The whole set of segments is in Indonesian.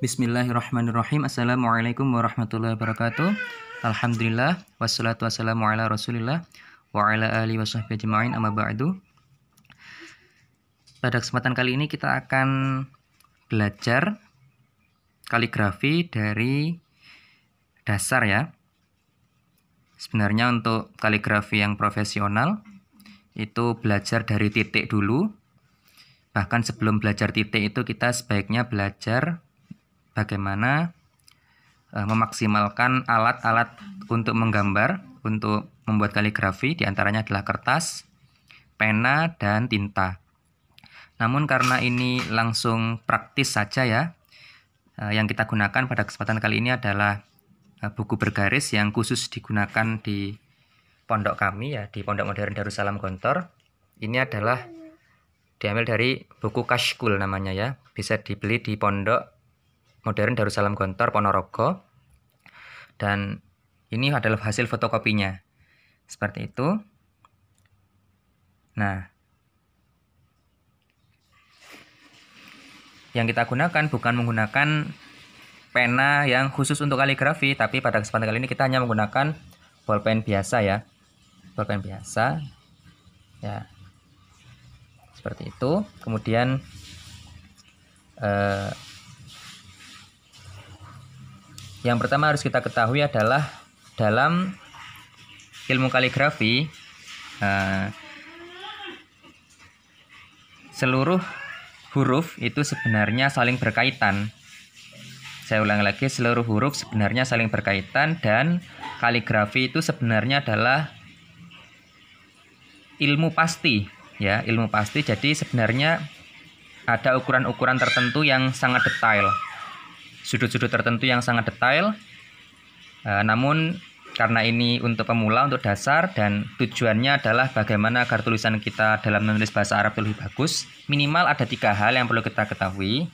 Bismillahirrahmanirrahim. Assalamualaikum warahmatullahi wabarakatuh. Alhamdulillah wassalatu wassalamu ala Rasulillah wa ala alihi washabbihi ajmain, amma ba'du. Pada kesempatan kali ini kita akan belajar kaligrafi dari dasar ya. Sebenarnya untuk kaligrafi yang profesional itu belajar dari titik dulu. Bahkan sebelum belajar titik itu kita sebaiknya belajar bagaimana memaksimalkan alat-alat untuk menggambar, untuk membuat kaligrafi, diantaranya adalah kertas, pena, dan tinta. Namun karena ini langsung praktis saja ya, yang kita gunakan pada kesempatan kali ini adalah buku bergaris yang khusus digunakan di pondok kami ya, di Pondok Modern Darussalam Gontor. Ini adalah diambil dari buku Kashkul namanya ya, bisa dibeli di Pondok Modern Darussalam Gontor Ponorogo, dan ini adalah hasil fotokopinya seperti itu. Nah, yang kita gunakan bukan menggunakan pena yang khusus untuk kaligrafi, tapi pada kesempatan kali ini kita hanya menggunakan bolpen biasa ya, bolpen biasa ya, seperti itu. Kemudian yang pertama harus kita ketahui adalah dalam ilmu kaligrafi seluruh huruf itu sebenarnya saling berkaitan. Saya ulang lagi, seluruh huruf sebenarnya saling berkaitan, dan kaligrafi itu sebenarnya adalah ilmu pasti ya, ilmu pasti. Jadi sebenarnya ada ukuran-ukuran tertentu yang sangat detail, sudut-sudut tertentu yang sangat detail. Namun karena ini untuk pemula, untuk dasar, dan tujuannya adalah bagaimana agar tulisan kita dalam menulis bahasa Arab lebih bagus, minimal ada 3 hal yang perlu kita ketahui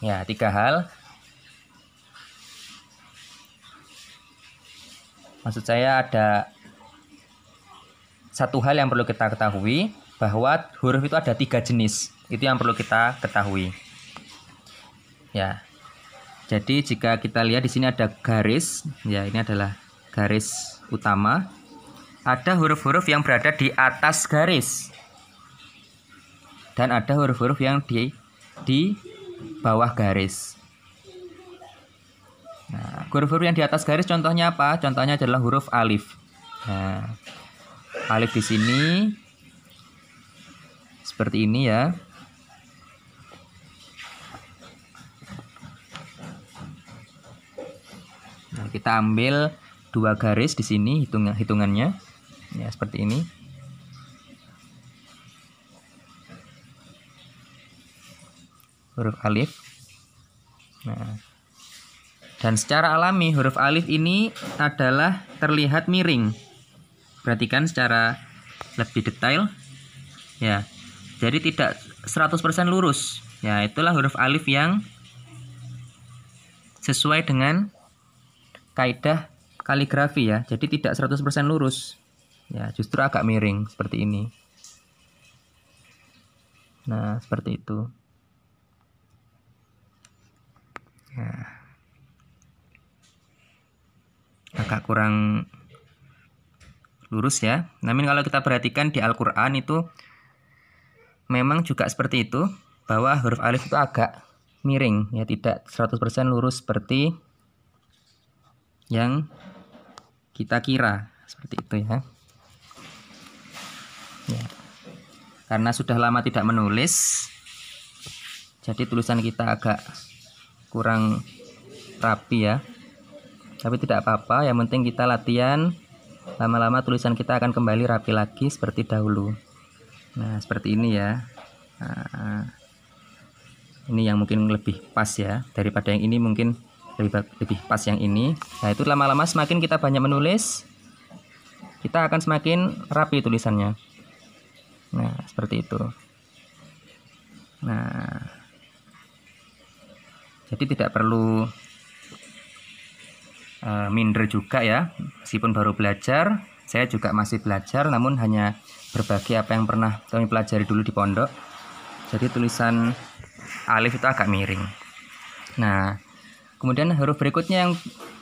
ya, 3 hal. Maksud saya ada 1 hal yang perlu kita ketahui, bahwa huruf itu ada 3 jenis. Itu yang perlu kita ketahui ya. Jadi jika kita lihat di sini ada garis ya, ini adalah garis utama. Ada huruf-huruf yang berada di atas garis, dan ada huruf-huruf yang di bawah garis. Nah, huruf-huruf yang di atas garis contohnya apa? Contohnya adalah huruf alif. Nah, alif di sini seperti ini ya. Nah, kita ambil 2 garis di sini, hitungannya ya seperti ini. Huruf alif. Nah, dan secara alami huruf alif ini adalah terlihat miring. Perhatikan secara lebih detail ya. Jadi tidak 100% lurus. Ya, itulah huruf alif yang sesuai dengan kaidah kaligrafi ya. Jadi tidak 100% lurus. Ya, justru agak miring seperti ini. Nah, seperti itu. Nah, agak kurang lurus ya. Namun kalau kita perhatikan di Al-Quran itu memang juga seperti itu, bahwa huruf alif itu agak miring ya, tidak 100% lurus seperti yang kita kira, seperti itu ya. Ya, karena sudah lama tidak menulis, jadi tulisan kita agak kurang rapi ya. Tapi tidak apa-apa, yang penting kita latihan, lama-lama tulisan kita akan kembali rapi lagi seperti dahulu. Nah, seperti ini ya. Nah, ini yang mungkin lebih pas ya, daripada yang ini mungkin lebih pas yang ini. Nah, itu lama-lama semakin kita banyak menulis, kita akan semakin rapi tulisannya. Nah, seperti itu. Nah, jadi tidak perlu minder juga ya. Meskipun baru belajar, saya juga masih belajar, namun hanya berbagi apa yang pernah kami pelajari dulu di pondok. Jadi tulisan alif itu agak miring. Nah, Kemudian huruf berikutnya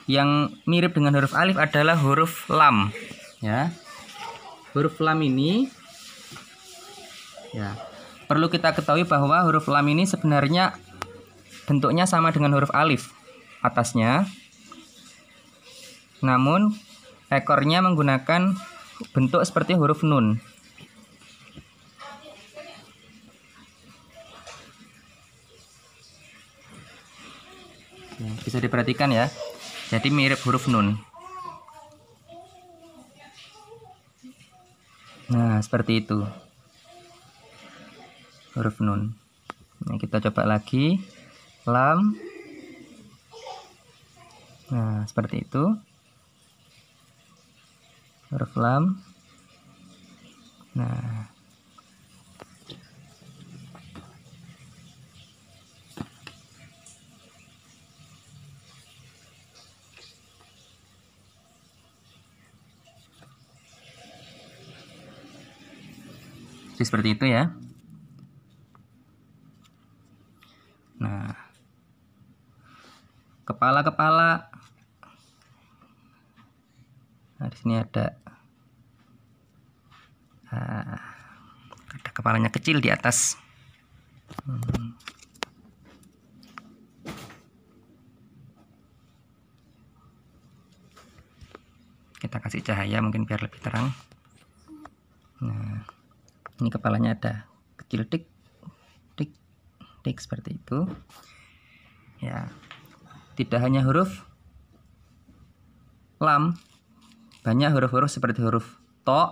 yang mirip dengan huruf alif adalah huruf lam, ya. Huruf lam ini, ya, perlu kita ketahui bahwa huruf lam ini sebenarnya bentuknya sama dengan huruf alif atasnya, namun ekornya menggunakan bentuk seperti huruf nun. Bisa diperhatikan ya, jadi mirip huruf nun. Nah, seperti itu huruf nun. Nah, kita coba lagi, lam. Nah, seperti itu huruf lam. Nah, jadi seperti itu ya. Nah, kepala-kepala. Nah, di sini ada kepalanya kecil di atas. Kita kasih cahaya mungkin biar lebih terang. Nah, ini kepalanya ada kecil, tik tik tik, seperti itu ya. Tidak hanya huruf lam, banyak huruf-huruf seperti huruf to,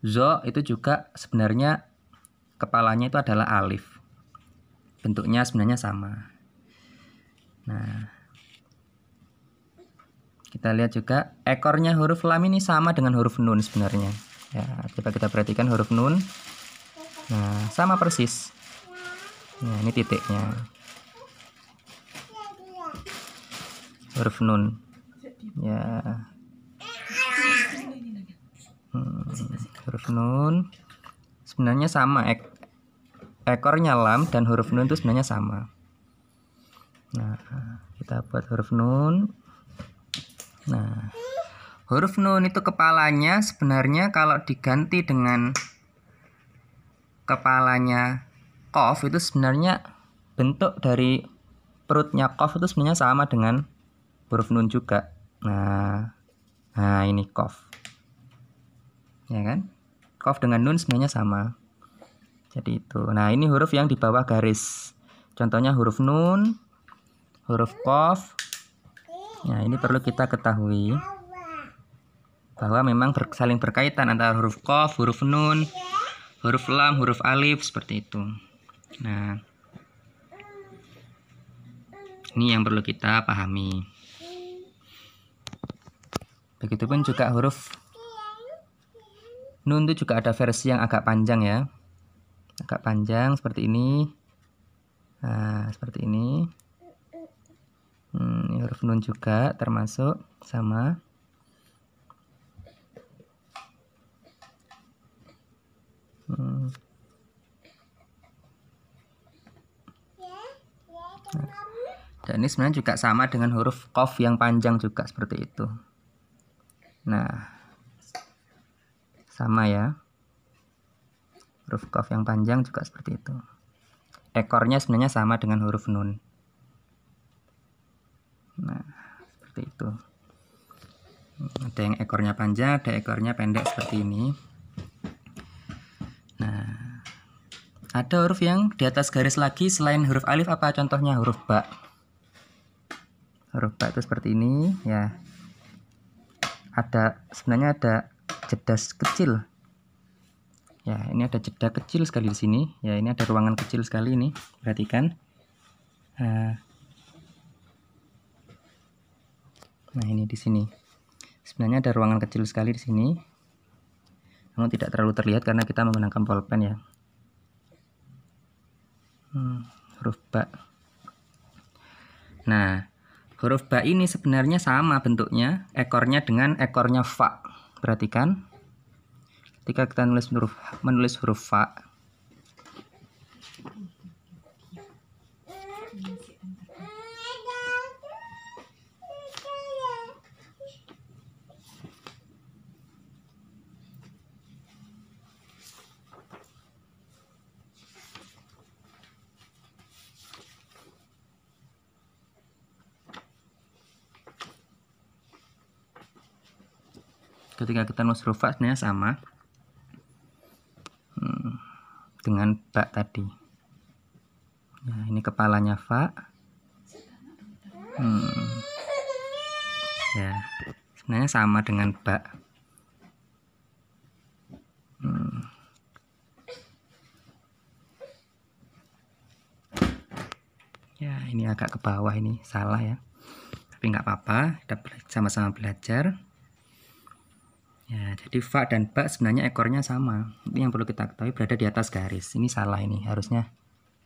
zo, itu juga sebenarnya kepalanya itu adalah alif. Bentuknya sebenarnya sama. Nah, kita lihat juga ekornya huruf lam ini sama dengan huruf nun sebenarnya. Ya, coba kita perhatikan huruf nun. Nah, sama persis. Nah, ini titiknya. Huruf nun. Ya. Huruf nun sebenarnya sama, ekornya lam dan huruf nun itu sebenarnya sama. Nah, kita buat huruf nun. Nah, huruf nun itu kepalanya sebenarnya kalau diganti dengan kepalanya qaf, itu sebenarnya bentuk dari perutnya qaf itu sebenarnya sama dengan huruf nun juga. Nah ini qaf, ya kan? Qaf dengan nun sebenarnya sama. Jadi itu. Nah, ini huruf yang di bawah garis. Contohnya huruf nun, huruf qaf. Nah, ini perlu kita ketahui bahwa memang saling berkaitan antara huruf qaf, huruf nun, huruf lam, huruf alif, seperti itu. Nah, ini yang perlu kita pahami. Begitupun juga huruf nun itu juga ada versi yang agak panjang ya. Agak panjang seperti ini. Nah, seperti ini. Ini huruf nun juga termasuk sama. Dan ini sebenarnya juga sama dengan huruf qaf yang panjang juga seperti itu. Nah, sama ya. Huruf qaf yang panjang juga seperti itu. Ekornya sebenarnya sama dengan huruf nun. Nah, seperti itu. Ada yang ekornya panjang, ada ekornya pendek seperti ini. Nah, ada huruf yang di atas garis lagi selain huruf alif, apa contohnya? Huruf ba. Huruf ba itu seperti ini ya. Sebenarnya ada jeda kecil. Ya, ini ada jeda kecil sekali di sini. Ya, ini ada ruangan kecil sekali ini. Perhatikan. Nah, ini di sini. Sebenarnya ada ruangan kecil sekali di sini. Namun tidak terlalu terlihat karena kita menggunakan pulpen ya. Huruf ba. Nah, huruf ba ini sebenarnya sama bentuknya, ekornya dengan ekornya fa. Perhatikan. Ketika kita menulis huruf fa, Ketika kita nulis huruf fa sebenarnya sama dengan ba tadi. Nah, ini kepalanya fa. Ya, sebenarnya sama dengan ba. Ya, ini agak ke bawah, ini salah ya. Tapi nggak apa-apa, kita sama-sama belajar. Ya, jadi fa dan ba sebenarnya ekornya sama. Ini yang perlu kita ketahui, berada di atas garis. Ini salah, ini harusnya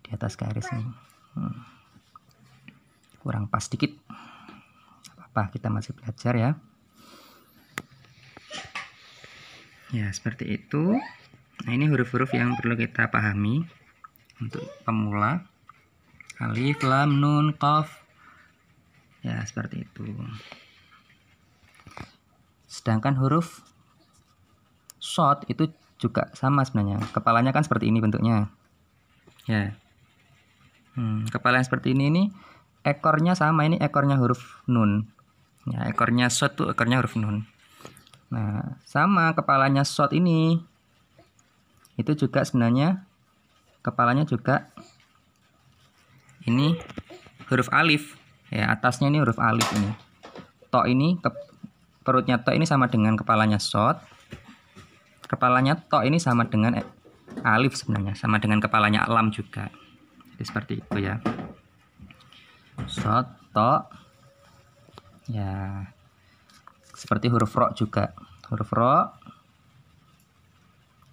di atas garis nih. Kurang pas dikit. Apa, kita masih belajar ya. Ya, seperti itu. Nah, ini huruf-huruf yang perlu kita pahami untuk pemula. Alif, lam, nun, qaf. Ya, seperti itu. Sedangkan huruf short itu juga sama sebenarnya. Kepalanya kan seperti ini bentuknya. Ya. Kepala yang seperti ini ekornya sama, ini ekornya huruf nun. Ya, ekornya short tuh ekornya huruf nun. Nah, sama kepalanya short ini. Itu juga sebenarnya kepalanya juga ini huruf alif. Ya, atasnya ini huruf alif ini. To ini perutnya to ini sama dengan kepalanya short. Kepalanya to ini sama dengan alif sebenarnya, sama dengan kepalanya lam juga. Jadi seperti itu ya. Short, to. Ya. Seperti huruf ro juga. Huruf ro.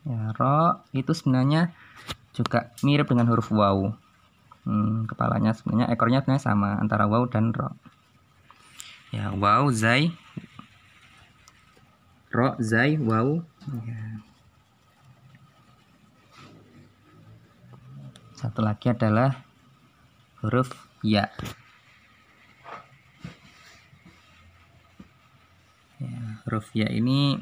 Ya, ro itu sebenarnya juga mirip dengan huruf waw. Kepalanya sebenarnya ekornya sebenarnya sama antara waw dan ro. Ya, waw, zai, ro, zai, waw. Ya. Satu lagi adalah huruf ya. Ya, huruf ya ini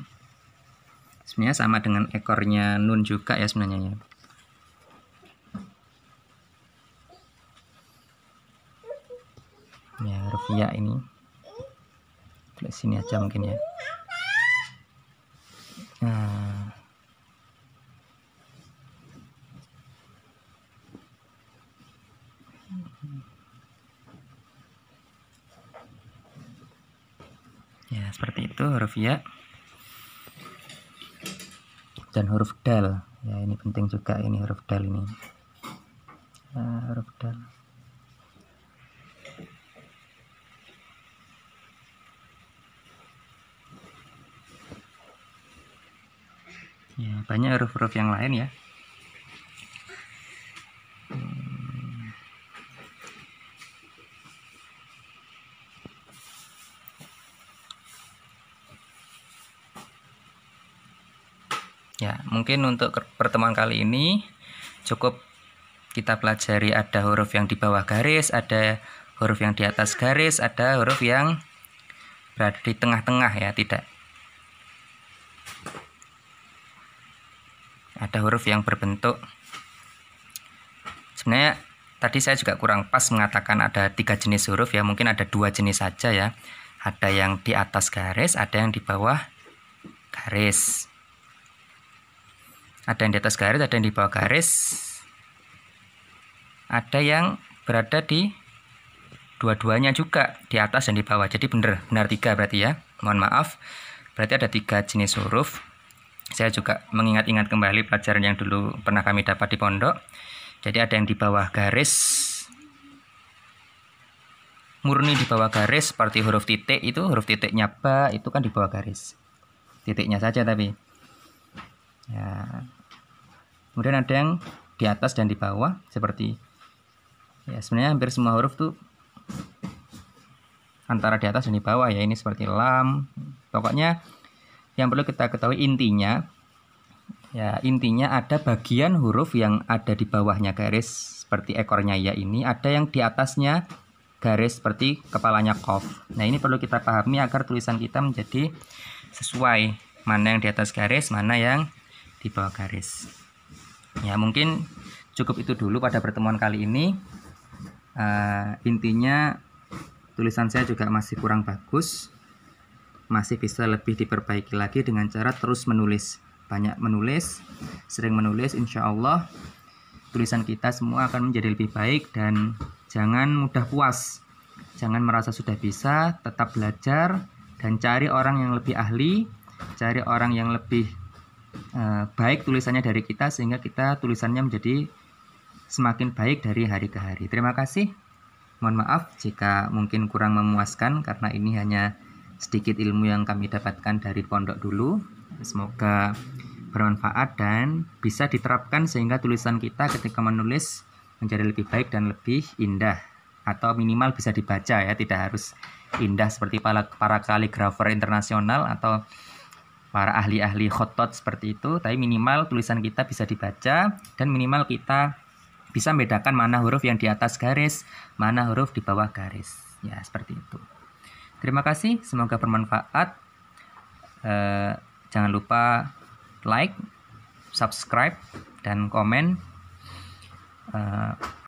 sebenarnya sama dengan ekornya nun juga ya sebenarnya ya. Ya, huruf ya ini. Tulis sini aja mungkin ya. Nah. Ya, seperti itu huruf ya. Dan huruf dal. Ya, ini penting juga ini huruf dal ini. Nah, huruf dal. Ya, banyak huruf-huruf yang lain ya. Ya, mungkin untuk pertemuan kali ini cukup kita pelajari ada huruf yang di bawah garis, ada huruf yang di atas garis, ada huruf yang berada di tengah-tengah ya, tidak. Ada huruf yang berbentuk. Sebenarnya tadi saya juga kurang pas mengatakan ada 3 jenis huruf ya, mungkin ada 2 jenis saja ya. Ada yang di atas garis, ada yang di bawah garis. Ada yang di atas garis, ada yang di bawah garis. Ada yang berada di dua-duanya juga, di atas dan di bawah. Jadi benar 3 berarti ya. Mohon maaf. Berarti ada 3 jenis huruf. Saya juga mengingat-ingat kembali pelajaran yang dulu pernah kami dapat di pondok. Jadi ada yang di bawah garis, murni di bawah garis, seperti huruf titik itu, huruf titiknya ba itu kan di bawah garis. Titiknya saja tapi. Ya. Kemudian ada yang di atas dan di bawah seperti ya, sebenarnya hampir semua huruf tuh antara di atas dan di bawah ya, ini seperti lam. Pokoknya yang perlu kita ketahui intinya ya, intinya ada bagian huruf yang ada di bawahnya garis seperti ekornya ya ini, ada yang di atasnya garis seperti kepalanya qaf. Nah, ini perlu kita pahami agar tulisan kita menjadi sesuai, mana yang di atas garis, mana yang di bawah garis. Ya, mungkin cukup itu dulu pada pertemuan kali ini. Intinya tulisan saya juga masih kurang bagus. masih bisa lebih diperbaiki lagi dengan cara terus menulis. Banyak menulis, sering menulis, insya Allah tulisan kita semua akan menjadi lebih baik. Dan jangan mudah puas, jangan merasa sudah bisa, tetap belajar dan cari orang yang lebih ahli, cari orang yang lebih baik tulisannya dari kita, sehingga kita tulisannya menjadi semakin baik dari hari ke hari. Terima kasih. Mohon maaf jika mungkin kurang memuaskan, karena ini hanya sedikit ilmu yang kami dapatkan dari pondok dulu. Semoga bermanfaat dan bisa diterapkan sehingga tulisan kita ketika menulis menjadi lebih baik dan lebih indah, atau minimal bisa dibaca ya, tidak harus indah seperti para kaligrafer internasional atau para ahli-ahli khotot seperti itu, tapi minimal tulisan kita bisa dibaca dan minimal kita bisa membedakan mana huruf yang di atas garis, mana huruf di bawah garis. Ya, seperti itu. Terima kasih, semoga bermanfaat. Jangan lupa like, subscribe, dan komen.